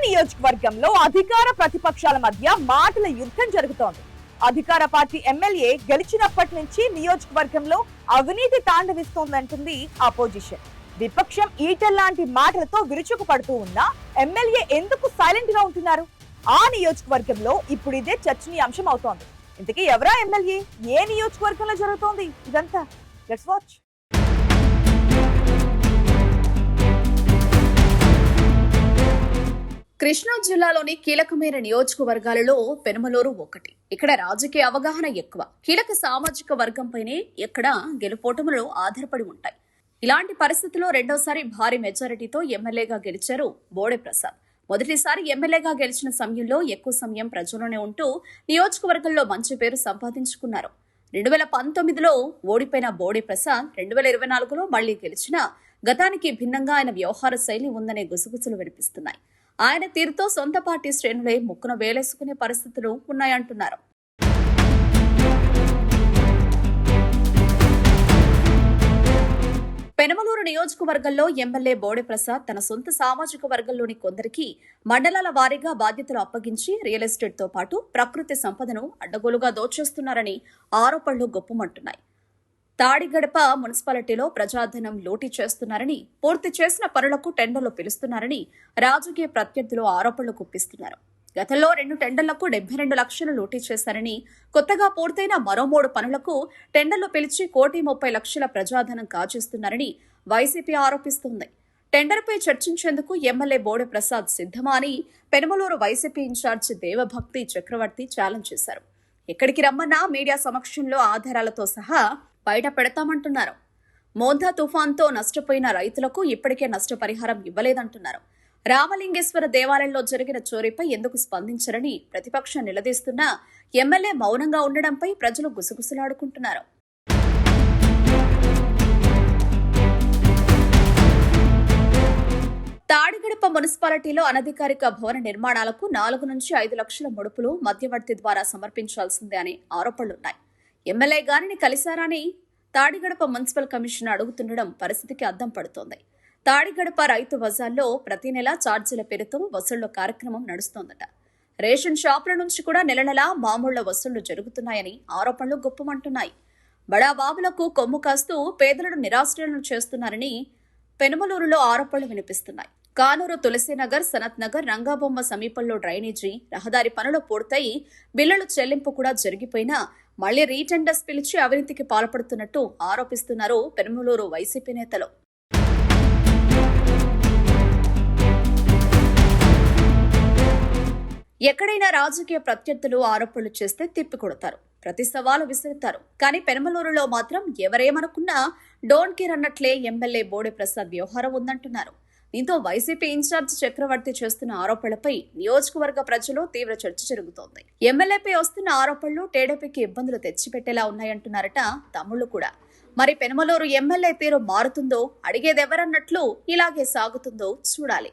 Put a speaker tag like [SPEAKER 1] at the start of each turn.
[SPEAKER 1] నియోజకవర్గంలో అధికార ప్రతిపక్షాల మధ్య మాటల యుద్ధం జరుగుతోంది. అధికార పార్టీ ఎమ్మెల్యే గెలిచినప్పటి నుంచి నియోజకవర్గంలో అవినీతి తాండవిస్తోందంటుంది అపోజిషన్. విపక్షం ఈటెల్లాంటి మాటలతో విరుచుకుపడుతూ ఉన్నా ఎమ్మెల్యే ఎందుకు సైలెంట్ గా ఉంటున్నారు? ఆ నియోజకవర్గంలో ఇప్పుడు ఇదే చర్చనీయాంశం అవుతోంది. ఇంతకీ ఎవరా ఎమ్మెల్యే? ఏ నియోజకవర్గంలో జరుగుతోంది ఇదంతా? Let's watch.
[SPEAKER 2] కృష్ణా జిల్లాలోని కీలకమైన నియోజకవర్గాలలో పెనుమలూరు ఒకటి. ఇక్కడ రాజకీయ అవగాహన ఎక్కువ. కీలక సామాజిక వర్గంపైనే ఎక్కడ గెలుపోటములు ఆధారపడి ఉంటాయి. ఇలాంటి పరిస్థితుల్లో రెండోసారి భారీ మెజారిటీతో ఎమ్మెల్యేగా గెలిచారు బోడే ప్రసాద్. మొదటిసారి ఎమ్మెల్యేగా గెలిచిన సమయంలో ఎక్కువ సమయం ప్రజల్లోనే ఉంటూ నియోజకవర్గంలో మంచి పేరు సంపాదించుకున్నారు. 2019లో ఓడిపోయిన బోడే ప్రసాద్ 2024లో మళ్లీ గెలిచిన గతానికి భిన్నంగా ఆయన వ్యవహార శైలి ఉందనే గుసగుసలు వినిపిస్తున్నాయి. ఆయన తీరుతో సొంత పార్టీ శ్రేణులే ముక్కున వేలేసుకునే పరిస్థితులు ఉన్నాయంటున్నారు. పెనమలూరు నియోజకవర్గంలో ఎమ్మెల్యే బోడే ప్రసాద్ తన సొంత సామాజిక వర్గంలోని కొందరికి మండలాల వారీగా బాధ్యతలు అప్పగించి రియల్ ఎస్టేట్ తో పాటు ప్రకృతి సంపదను అడ్డగోలుగా దోచేస్తున్నారని ఆరోపణలు గొప్పమంటున్నాయి. తాడిగడప మున్సిపాలిటీలో ప్రజాధనం లూటీ చేస్తున్నారని, పూర్తి చేసిన పనులకు టెండర్లు పిలుస్తున్నారని రాజకీయ ప్రత్యర్థులు ఆరోపణలు గుప్పిస్తున్నారు. గతంలో 2 టెండర్లకు 72 లక్షలు లూటీ చేశారని, కొత్తగా పూర్తయిన మరో 3 పనులకు టెండర్లు పిలిచి 1,30,00,000 ప్రజాధనం కాజేస్తున్నారని వైసీపీ ఆరోపిస్తోంది. టెండర్పై చర్చించేందుకు ఎమ్మెల్యే బోడే ప్రసాద్ సిద్ధమా అని పెనుమలూరు వైసీపీ ఇన్ఛార్జి దేవభక్తి చక్రవర్తి ఛాలెంజ్ చేశారు. ఎక్కడికి రమ్మన్నా మీడియా సమక్షంలో ఆధారాలతో సహా బయట పెడతామంటున్నారు. మోందా తుఫాన్తో నష్టపోయిన రైతులకు ఇప్పటికే నష్టపరిహారం ఇవ్వలేదంటున్నారు. రామలింగేశ్వర దేవాలయంలో జరిగిన చోరీపై ఎందుకు స్పందించరని ప్రతిపక్షం నిలదీస్తున్నా ఎమ్మెల్యే మౌనంగా ఉండడంపై ప్రజలు గుసగుసలాడుకుంటున్నారు. తాడిగడప మున్సిపాలిటీలో అనధికారిక భవన నిర్మాణాలకు 4 నుంచి 5 లక్షల ముడుపులు మధ్యవర్తి ద్వారా సమర్పించాల్సిందే అనే ఆరోపణలున్నాయి. ఎమ్మెల్యే గారిని కలిశారని తాడిగడప మున్సిపల్ కమిషన్ అడుగుతుండడం పరిస్థితికి అద్దం పడుతోంది. తాడిగడప రైతు బజార్లో ప్రతి నెల ఛార్జీల పేరుతో వసూళ్ల కార్యక్రమం నడుస్తోందట. రేషన్ షాపుల నుంచి కూడా నెల నెలా మామూళ్ల వసూళ్లు జరుగుతున్నాయని ఆరోపణలు గుప్పమంటున్నాయి. బడాబాబులకు కొమ్ము కాస్తూ పేదలను నిరాశ్రయాలను చేస్తున్నారని పెనుమలూరులో ఆరోపణలు వినిపిస్తున్నాయి. కానూరు తులసీనగర్, సనత్ నగర్, రంగాబొమ్మ సమీపంలో డ్రైనేజీ, రహదారి పనులు పూర్తయి బిల్లుల చెల్లింపు కూడా జరిగిపోయినా మళ్లీ రీటెండర్స్ పిలిచి అవినీతికి పాల్పడుతున్నట్టు ఆరోపిస్తున్నారు పెనుమలూరు వైసీపీ నేతలు. ఎక్కడైనా రాజకీయ ప్రత్యర్థులు ఆరోపణలు చేస్తే తిప్పికొడతారు, ప్రతి సవాలు విసురుతారు. కానీ పెనుమలూరులో మాత్రం ఎవరేమనుకున్నా డోంట్ కేర్ అన్నట్లే ఎమ్మెల్యే బోడే ప్రసాద్ వ్యవహారం ఉందంటున్నారు. దీంతో వైసీపీ ఇన్ఛార్జ్ చక్రవర్తి చేస్తున్న ఆరోపణలపై నియోజకవర్గ ప్రజలు తీవ్ర చర్చ జరుగుతోంది. ఎమ్మెల్యేపై వస్తున్న ఆరోపణలు టీడీపీకి ఇబ్బందులు తెచ్చిపెట్టేలా ఉన్నాయంటున్నారట తమ్ముళ్లు కూడా. మరి పెనుమలూరు ఎమ్మెల్యే తీరు మారుతుందో, అడిగేదెవరన్నట్లు ఇలాగే సాగుతుందో చూడాలి.